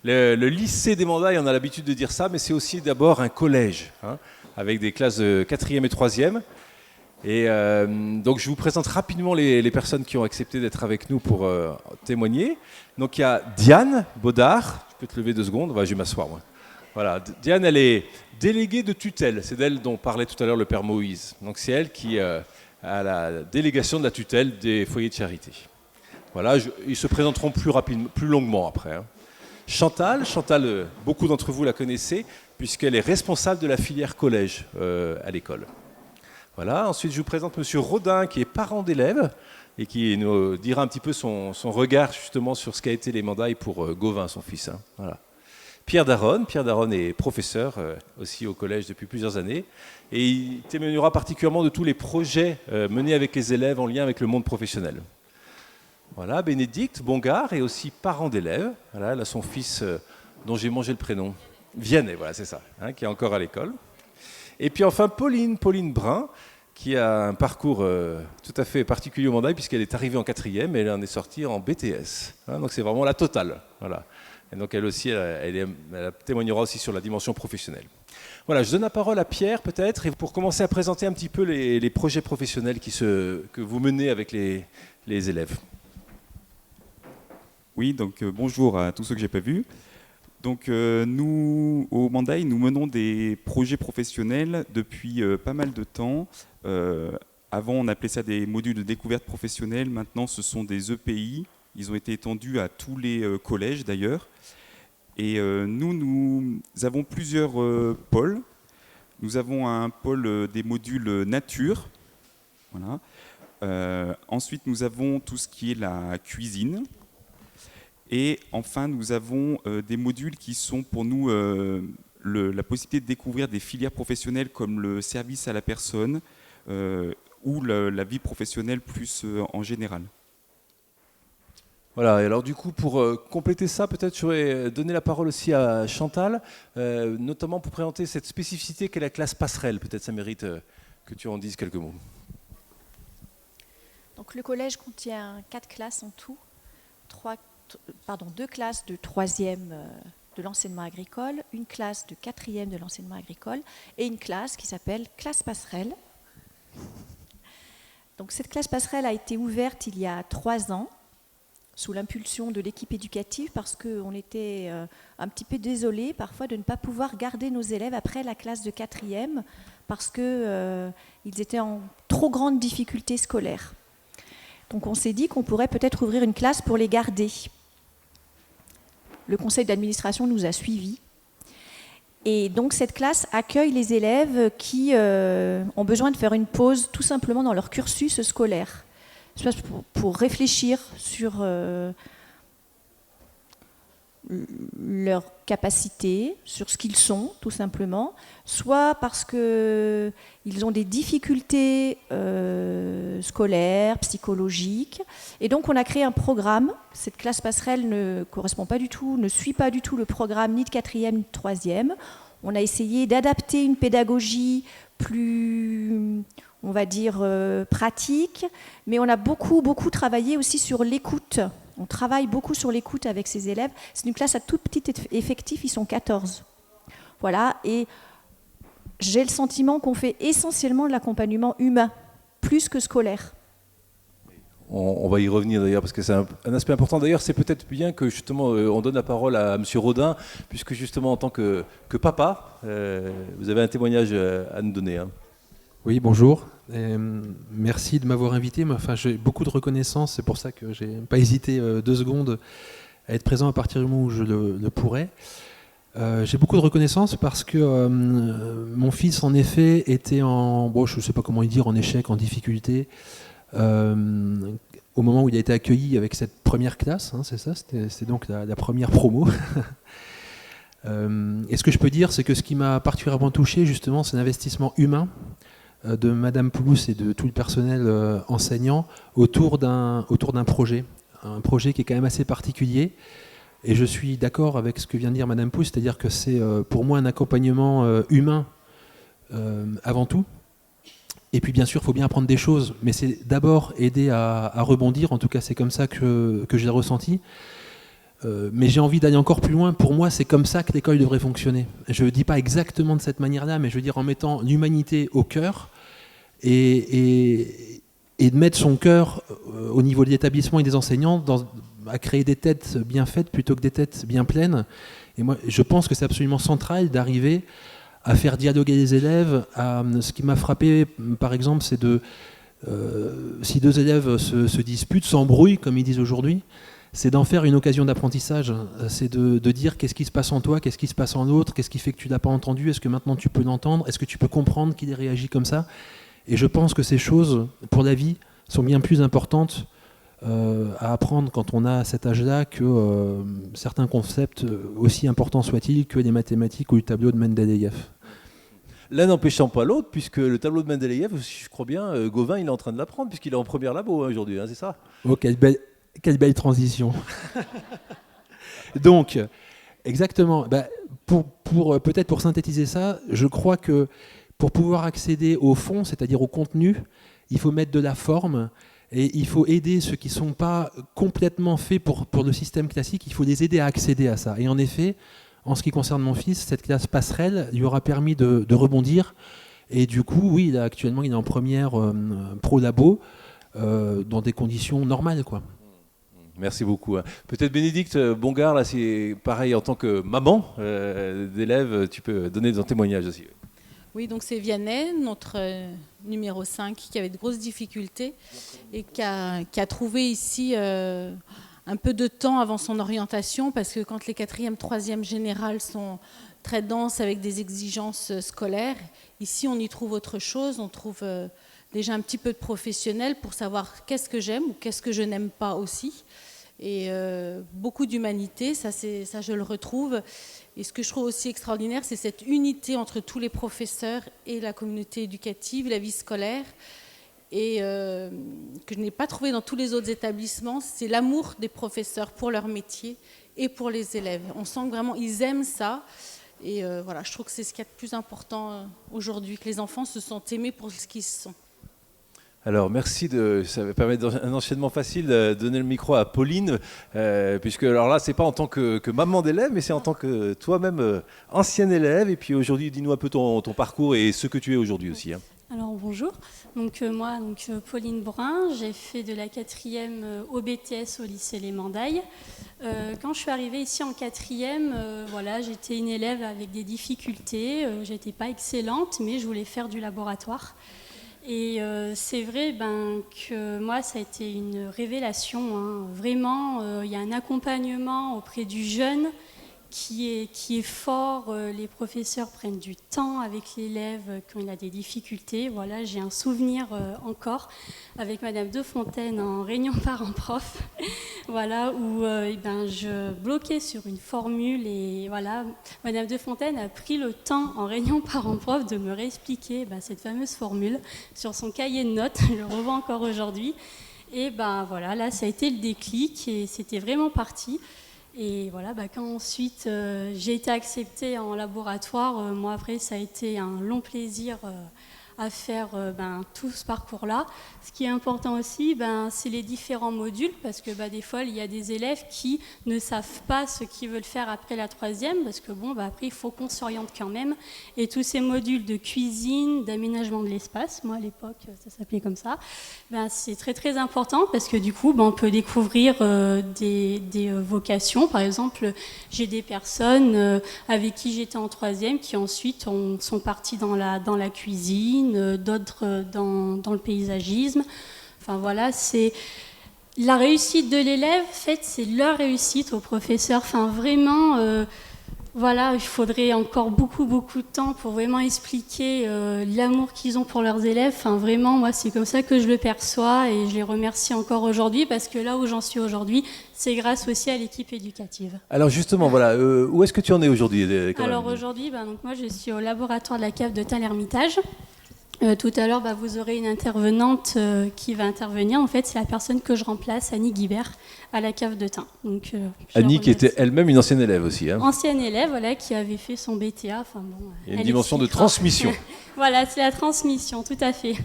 Le lycée des Mandailles, on a l'habitude de dire ça, mais c'est aussi d'abord un collège, hein, avec des classes de 4e et 3e. Et donc je vous présente rapidement les personnes qui ont accepté d'être avec nous pour témoigner. Donc il y a Diane Baudard, je peux te lever 2 secondes, je vais m'asseoir moi. Voilà, Diane, elle est déléguée de tutelle, c'est d'elle dont parlait tout à l'heure le père Moïse. Donc c'est elle qui a la délégation de la tutelle des foyers de charité. Voilà, ils se présenteront plus rapidement, plus longuement après. Hein. Chantal, beaucoup d'entre vous la connaissez, puisqu'elle est responsable de la filière collège à l'école. Voilà, ensuite je vous présente Monsieur Rodin, qui est parent d'élèves, et qui nous dira un petit peu son regard justement sur ce qu'a été les Mandailles pour Gauvin, son fils. Hein. Voilà. Pierre Daronne est professeur aussi au collège depuis plusieurs années, et il témoignera particulièrement de tous les projets menés avec les élèves en lien avec le monde professionnel. Voilà, Bénédicte Bongard est aussi parent d'élèves. Voilà, elle a son fils dont j'ai mangé le prénom, Vianney, voilà, c'est ça, hein, qui est encore à l'école. Et puis enfin Pauline Brun, qui a un parcours tout à fait particulier au Mandailles, puisqu'elle est arrivée en 4e et elle en est sortie en BTS. Hein, donc c'est vraiment la totale. Voilà. Et donc elle aussi, elle témoignera aussi sur la dimension professionnelle. Voilà, je donne la parole à Pierre peut-être, et pour commencer à présenter un petit peu les projets professionnels que vous menez avec les élèves. Oui, donc bonjour à tous ceux que je n'ai pas vus. Donc nous, au Mandailles, nous menons des projets professionnels depuis pas mal de temps. Avant, on appelait ça des modules de découverte professionnelle. Maintenant, ce sont des EPI. Ils ont été étendus à tous les collèges d'ailleurs. Et nous avons plusieurs pôles. Nous avons un pôle des modules nature. Voilà. Ensuite, nous avons tout ce qui est la cuisine. Et enfin, nous avons des modules qui sont pour nous la possibilité de découvrir des filières professionnelles comme le service à la personne ou la vie professionnelle plus en général. Voilà, et alors du coup, pour compléter ça, peut-être j'aurais donné la parole aussi à Chantal, notamment pour présenter cette spécificité qu'est la classe passerelle. Peut-être ça mérite que tu en dises quelques mots. Donc le collège contient 4 classes en tout, 2 classes de 3e de l'enseignement agricole, une classe de 4e de l'enseignement agricole et une classe qui s'appelle classe passerelle. Donc cette classe passerelle a été ouverte il y a 3 ans sous l'impulsion de l'équipe éducative parce qu'on était un petit peu désolés parfois de ne pas pouvoir garder nos élèves après la classe de 4e parce qu'ils étaient en trop grande difficulté scolaire. Donc on s'est dit qu'on pourrait peut-être ouvrir une classe pour les garder. Le conseil d'administration nous a suivis. Et donc cette classe accueille les élèves qui ont besoin de faire une pause tout simplement dans leur cursus scolaire. Soit pour réfléchir sur leurs capacités, sur ce qu'ils sont, tout simplement, soit parce qu'ils ont des difficultés scolaires, psychologiques. Et donc, on a créé un programme. Cette classe passerelle ne correspond pas du tout, ne suit pas du tout le programme ni de 4e ni de 3e. On a essayé d'adapter une pédagogie plus, on va dire, pratique, mais on a beaucoup travaillé aussi sur l'écoute. On travaille beaucoup sur l'écoute avec ces élèves. C'est une classe à tout petit effectif, ils sont 14. Voilà, et j'ai le sentiment qu'on fait essentiellement de l'accompagnement humain, plus que scolaire. On va y revenir d'ailleurs, parce que c'est un aspect important. D'ailleurs, c'est peut-être bien que justement on donne la parole à M. Rodin, puisque justement en tant que papa, vous avez un témoignage à nous donner. Hein. Oui, bonjour. Merci de m'avoir invité. Enfin, j'ai beaucoup de reconnaissance, c'est pour ça que je n'ai pas hésité 2 secondes à être présent à partir du moment où je le pourrais. J'ai beaucoup de reconnaissance parce que mon fils, en effet, était je ne sais pas comment dire, en échec, en difficulté, au moment où il a été accueilli avec cette première classe, hein, c'est ça, c'était donc la première promo. Et ce que je peux dire, c'est que ce qui m'a particulièrement touché, justement, c'est l'investissement humain de Madame Poulousse et de tout le personnel enseignant autour d'un projet. Un projet qui est quand même assez particulier. Et je suis d'accord avec ce que vient de dire Madame Poulousse, c'est-à-dire que c'est pour moi un accompagnement humain avant tout. Et puis bien sûr, il faut bien apprendre des choses, mais c'est d'abord aider à rebondir, en tout cas c'est comme ça que je l'ai ressenti. Mais j'ai envie d'aller encore plus loin. Pour moi, c'est comme ça que l'école devrait fonctionner. Je ne dis pas exactement de cette manière-là, mais je veux dire en mettant l'humanité au cœur et de mettre son cœur au niveau de l'établissement et des enseignants à créer des têtes bien faites plutôt que des têtes bien pleines. Et moi, je pense que c'est absolument central d'arriver à faire dialoguer les élèves. Ce qui m'a frappé, par exemple, c'est si deux élèves se disputent, s'embrouillent, comme ils disent aujourd'hui, c'est d'en faire une occasion d'apprentissage. C'est de dire qu'est-ce qui se passe en toi, qu'est-ce qui se passe en l'autre, qu'est-ce qui fait que tu ne l'as pas entendu, est-ce que maintenant tu peux l'entendre, est-ce que tu peux comprendre qu'il ait réagi comme ça. Et je pense que ces choses, pour la vie, sont bien plus importantes à apprendre quand on a cet âge-là que certains concepts, aussi importants soient-ils, que les mathématiques ou le tableau de Mendeleïev. L'un n'empêchant pas l'autre, puisque le tableau de Mendeleïev, si je crois bien, Gauvin, il est en train de l'apprendre, puisqu'il est en première labo aujourd'hui, c'est ça ? Oh, quelle belle transition. Donc, exactement. Peut-être pour synthétiser ça, je crois que pour pouvoir accéder au fond, c'est-à-dire au contenu, il faut mettre de la forme et il faut aider ceux qui ne sont pas complètement faits pour le système classique, il faut les aider à accéder à ça. Et en effet, en ce qui concerne mon fils, cette classe passerelle lui aura permis de rebondir. Et du coup, oui, actuellement, il est en première pro-labo dans des conditions normales, quoi. Merci beaucoup. Peut-être Bénédicte Bongard, là, c'est pareil en tant que maman d'élève, tu peux donner ton témoignage aussi. Oui, donc c'est Vianney, notre numéro 5, qui avait de grosses difficultés et qui a trouvé ici un peu de temps avant son orientation, parce que quand les 4e, 3e générales sont très denses avec des exigences scolaires, ici on y trouve autre chose, on trouve déjà un petit peu de professionnel pour savoir qu'est-ce que j'aime ou qu'est-ce que je n'aime pas aussi. Et beaucoup d'humanité, ça je le retrouve. Et ce que je trouve aussi extraordinaire, c'est cette unité entre tous les professeurs et la communauté éducative, la vie scolaire, et que je n'ai pas trouvé dans tous les autres établissements. C'est l'amour des professeurs pour leur métier et pour les élèves. On sent que vraiment ils aiment ça. Et voilà, je trouve que c'est ce qu'il y a de plus important aujourd'hui, que les enfants se sentent aimés pour ce qu'ils sont. Alors merci, ça va permettre un enchaînement facile de donner le micro à Pauline, puisque alors là c'est pas en tant que maman d'élève, mais c'est en tant que toi-même ancienne élève, et puis aujourd'hui dis-nous un peu ton parcours et ce que tu es aujourd'hui aussi. Alors bonjour, moi Pauline Brun, j'ai fait de la 4e au BTS au lycée Les Mandailles. Quand je suis arrivée ici en 4e, j'étais une élève avec des difficultés, j'étais pas excellente, mais je voulais faire du laboratoire. Et c'est vrai que moi, ça a été une révélation. Vraiment, il y a un accompagnement auprès du jeune qui est fort. Les professeurs prennent du temps avec l'élève quand il a des difficultés. Voilà, j'ai un souvenir encore avec Madame De Fontaine en réunion parents-prof, voilà, où je bloquais sur une formule et voilà, Madame De Fontaine a pris le temps en réunion parents-prof de me réexpliquer cette fameuse formule sur son cahier de notes. Je le revois encore aujourd'hui. Et voilà, là, ça a été le déclic et c'était vraiment parti. Et voilà, quand ensuite j'ai été acceptée en laboratoire, moi après ça a été un long plaisir à faire tout ce parcours-là. Ce qui est important aussi, c'est les différents modules, parce que des fois, il y a des élèves qui ne savent pas ce qu'ils veulent faire après la 3e, parce que après, il faut qu'on s'oriente quand même. Et tous ces modules de cuisine, d'aménagement de l'espace, moi à l'époque, ça s'appelait comme ça, c'est très très important, parce que du coup, on peut découvrir des vocations. Par exemple, j'ai des personnes avec qui j'étais en 3e qui ensuite sont parties dans la cuisine, d'autres dans le paysagisme. Enfin voilà, c'est la réussite de l'élève, en fait, c'est leur réussite au professeur. Enfin vraiment, il faudrait encore beaucoup de temps pour vraiment expliquer l'amour qu'ils ont pour leurs élèves. Enfin vraiment, moi c'est comme ça que je le perçois et je les remercie encore aujourd'hui, parce que là où j'en suis aujourd'hui, c'est grâce aussi à l'équipe éducative. Alors justement, voilà, où est-ce que tu en es aujourd'hui ? Alors aujourd'hui, moi je suis au laboratoire de la cave de Tain-l'Hermitage. Tout à l'heure, vous aurez une intervenante qui va intervenir. En fait, c'est la personne que je remplace, Annie Guibert, à la cave de Tain. Donc, Annie, qui était elle-même une ancienne élève aussi. Ancienne élève, voilà, qui avait fait son BTA. Il y a une dimension de transmission. Voilà, c'est la transmission, tout à fait.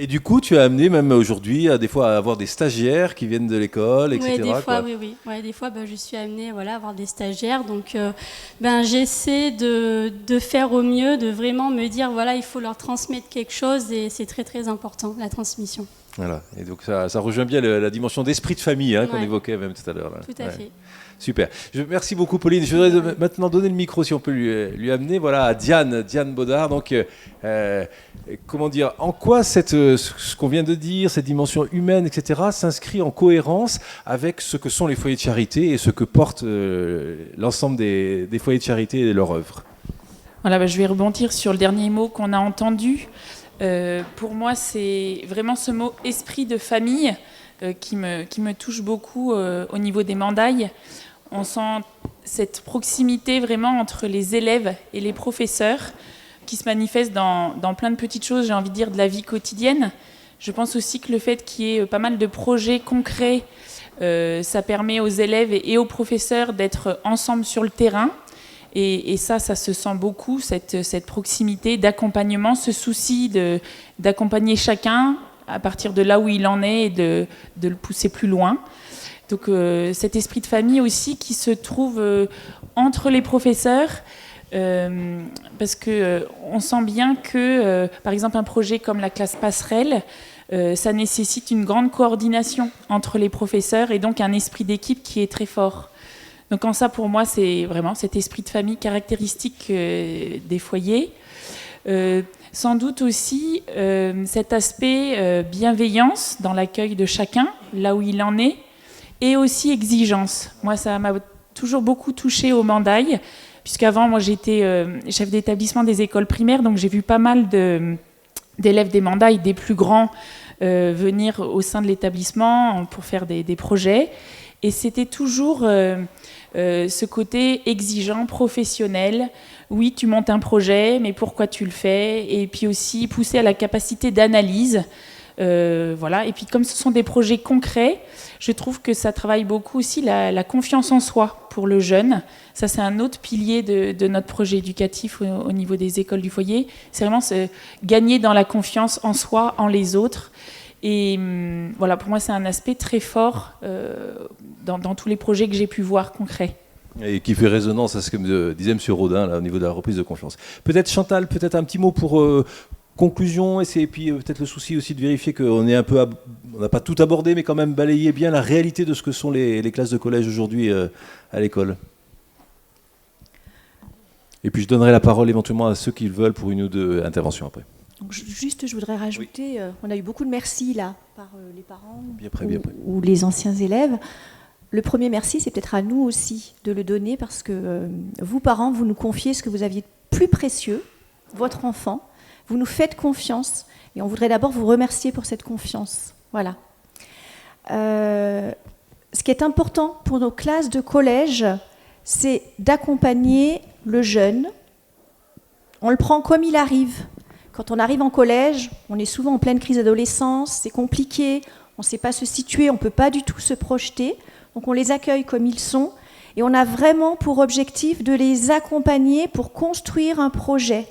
Et du coup, tu as amené même aujourd'hui des fois à avoir des stagiaires qui viennent de l'école, etc. Ouais, des fois, quoi. oui. Ouais, des fois, je suis amenée à avoir des stagiaires. Donc, j'essaie de faire au mieux, de vraiment me dire, il faut leur transmettre quelque chose et c'est très, très important, la transmission. Voilà. Et donc ça rejoint bien la dimension d'esprit de famille qu'on évoquait même tout à l'heure. Là. Tout à fait. Super. Merci beaucoup, Pauline. Je voudrais maintenant donner le micro, si on peut lui amener, à Diane Baudard. Donc, comment dire, en quoi ce qu'on vient de dire, cette dimension humaine, etc., s'inscrit en cohérence avec ce que sont les foyers de charité et ce que portent l'ensemble des foyers de charité et leur œuvre. Voilà, je vais rebondir sur le dernier mot qu'on a entendu. Pour moi, c'est vraiment ce mot « esprit de famille » qui me touche beaucoup au niveau des mandailles. On sent cette proximité vraiment entre les élèves et les professeurs qui se manifeste dans plein de petites choses, j'ai envie de dire, de la vie quotidienne. Je pense aussi que le fait qu'il y ait pas mal de projets concrets, ça permet aux élèves et aux professeurs d'être ensemble sur le terrain. Et ça se sent beaucoup, cette proximité d'accompagnement, ce souci d'accompagner chacun à partir de là où il en est et de le pousser plus loin. Donc cet esprit de famille aussi qui se trouve entre les professeurs, parce qu'on sent bien que, par exemple, un projet comme la classe passerelle, ça nécessite une grande coordination entre les professeurs et donc un esprit d'équipe qui est très fort. Donc en ça, pour moi, c'est vraiment cet esprit de famille caractéristique des foyers. Sans doute aussi cet aspect bienveillance dans l'accueil de chacun, là où il en est, et aussi exigence. Moi, ça m'a toujours beaucoup touchée au Mandaille, puisqu'avant, moi, j'étais chef d'établissement des écoles primaires, donc j'ai vu pas mal d'élèves des Mandailles, des plus grands, venir au sein de l'établissement pour faire des projets. Et c'était toujours ce côté exigeant, professionnel. Oui, tu montes un projet, mais pourquoi tu le fais? Et puis aussi pousser à la capacité d'analyse. Voilà. Et puis comme ce sont des projets concrets, je trouve que ça travaille beaucoup aussi la confiance en soi pour le jeune. Ça, c'est un autre pilier de notre projet éducatif au niveau des écoles du foyer. C'est vraiment gagner dans la confiance en soi, en les autres. Et voilà, pour moi, c'est un aspect très fort dans tous les projets que j'ai pu voir concrets. Et qui fait résonance à ce que disait M. Rodin là, au niveau de la reprise de confiance. Peut-être Chantal, peut-être un petit mot pour conclusion, et puis peut-être le souci aussi de vérifier qu'on est on n'a pas tout abordé, mais quand même balayé bien la réalité de ce que sont les classes de collège aujourd'hui à l'école. Et puis je donnerai la parole éventuellement à ceux qui le veulent pour une ou deux interventions après. Donc, juste, je voudrais rajouter, on a eu beaucoup de merci là, par les parents bien près. Ou les anciens élèves. Le premier merci, c'est peut-être à nous aussi de le donner, parce que vous, parents, vous nous confiez ce que vous aviez de plus précieux, votre enfant. Vous nous faites confiance, et on voudrait d'abord vous remercier pour cette confiance. Voilà. Ce qui est important pour nos classes de collège, c'est d'accompagner le jeune. On le prend comme il arrive. Quand on arrive en collège, on est souvent en pleine crise d'adolescence, c'est compliqué, on ne sait pas se situer, on ne peut pas du tout se projeter. Donc on les accueille comme ils sont, et on a vraiment pour objectif de les accompagner pour construire un projet.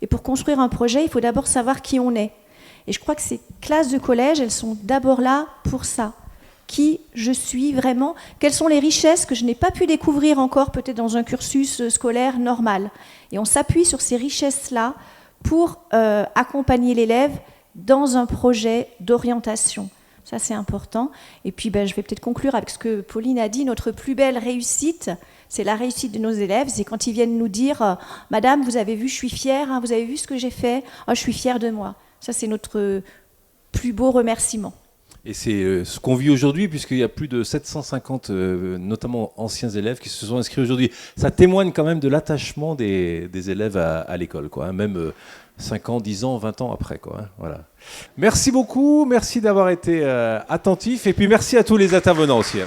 Et pour construire un projet, il faut d'abord savoir qui on est. Et je crois que ces classes de collège, elles sont d'abord là pour ça. Qui je suis vraiment? Quelles sont les richesses que je n'ai pas pu découvrir encore peut-être dans un cursus scolaire normal? Et on s'appuie sur ces richesses-là pour accompagner l'élève dans un projet d'orientation. Ça, c'est important. Et puis, je vais peut-être conclure avec ce que Pauline a dit. Notre plus belle réussite, c'est la réussite de nos élèves. C'est quand ils viennent nous dire « Madame, vous avez vu, je suis fière, hein, vous avez vu ce que j'ai fait, je suis fière de moi. » Ça, c'est notre plus beau remerciement. Et c'est ce qu'on vit aujourd'hui, puisqu'il y a plus de 750, notamment anciens élèves, qui se sont inscrits aujourd'hui. Ça témoigne quand même de l'attachement des élèves à l'école, quoi, hein, même 5 ans, 10 ans, 20 ans après, quoi, hein, voilà. Merci beaucoup, merci d'avoir été attentifs, et puis merci à tous les intervenants aussi. Hein.